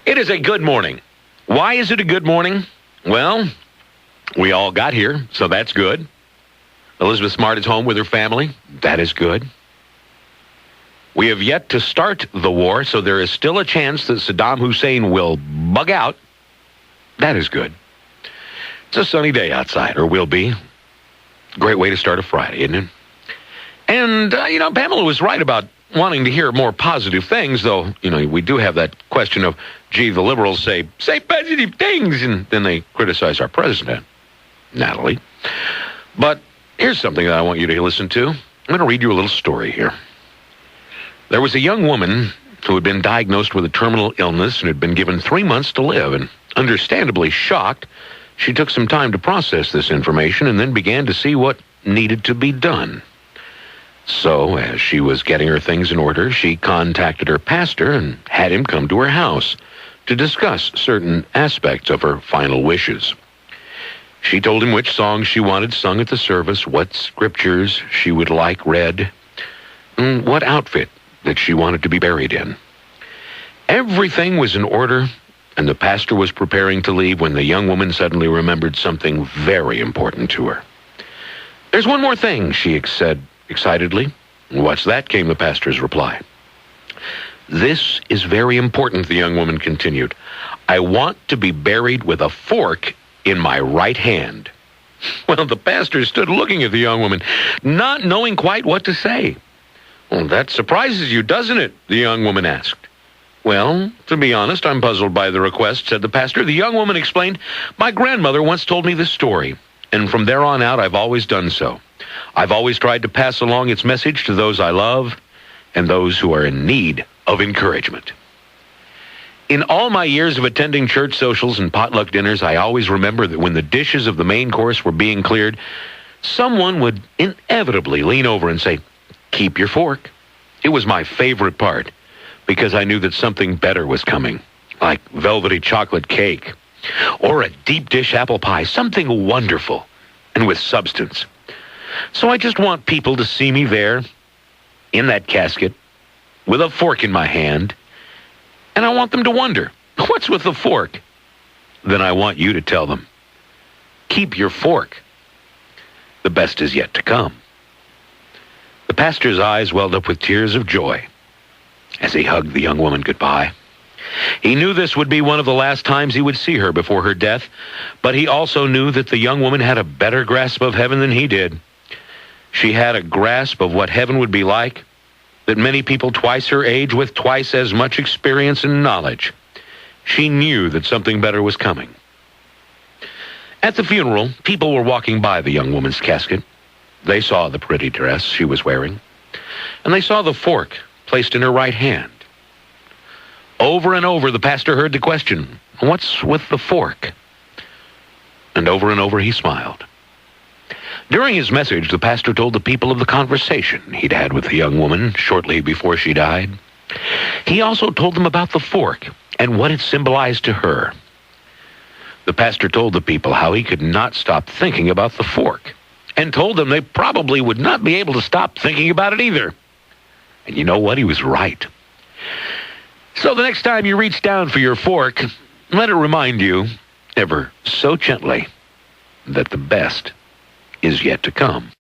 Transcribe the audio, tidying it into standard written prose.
It is a good morning. Why is it a good morning? Well, we all got here, so that's good. Elizabeth Smart is home with her family. That is good. We have yet to start the war, so there is still a chance that Saddam Hussein will bug out. That is good. It's a sunny day outside, or will be. Great way to start a Friday, isn't it? And, Pamela was right about wanting to hear more positive things, though, we do have that question of, gee, the liberals say positive things, and then they criticize our president, Natalie. But here's something that I want you to listen to. I'm going to read you a little story here. There was a young woman who had been diagnosed with a terminal illness and had been given 3 months to live, and understandably shocked, she took some time to process this information and then began to see what needed to be done. So, as she was getting her things in order, she contacted her pastor and had him come to her house to discuss certain aspects of her final wishes. She told him which songs she wanted sung at the service, what scriptures she would like read, and what outfit that she wanted to be buried in. Everything was in order, and the pastor was preparing to leave when the young woman suddenly remembered something very important to her. "There's one more thing," she said excitedly. "What's that?" came the pastor's reply. "This is very important," the young woman continued. "I want to be buried with a fork in my right hand." Well, the pastor stood looking at the young woman, not knowing quite what to say. "Well, that surprises you, doesn't it?" the young woman asked. "Well, to be honest, I'm puzzled by the request," said the pastor. The young woman explained, "My grandmother once told me this story, and from there on out, I've always done so. I've always tried to pass along its message to those I love and those who are in need of encouragement. In all my years of attending church socials and potluck dinners, I always remember that when the dishes of the main course were being cleared, someone would inevitably lean over and say, 'Keep your fork.' It was my favorite part, because I knew that something better was coming, like velvety chocolate cake, or a deep dish apple pie, something wonderful and with substance. So I just want people to see me there, in that casket, with a fork in my hand, and I want them to wonder, what's with the fork? Then I want you to tell them, keep your fork. The best is yet to come." The pastor's eyes welled up with tears of joy as he hugged the young woman goodbye. He knew this would be one of the last times he would see her before her death, but he also knew that the young woman had a better grasp of heaven than he did. She had a grasp of what heaven would be like that many people twice her age with twice as much experience and knowledge. She knew that something better was coming. At the funeral, people were walking by the young woman's casket. They saw the pretty dress she was wearing, and they saw the fork placed in her right hand. Over and over, the pastor heard the question, "What's with the fork?" And over he smiled. During his message, the pastor told the people of the conversation he'd had with the young woman shortly before she died. He also told them about the fork and what it symbolized to her. The pastor told the people how he could not stop thinking about the fork, and told them they probably would not be able to stop thinking about it either. And you know what? He was right. So the next time you reach down for your fork, let it remind you, ever so gently, that the best is yet to come.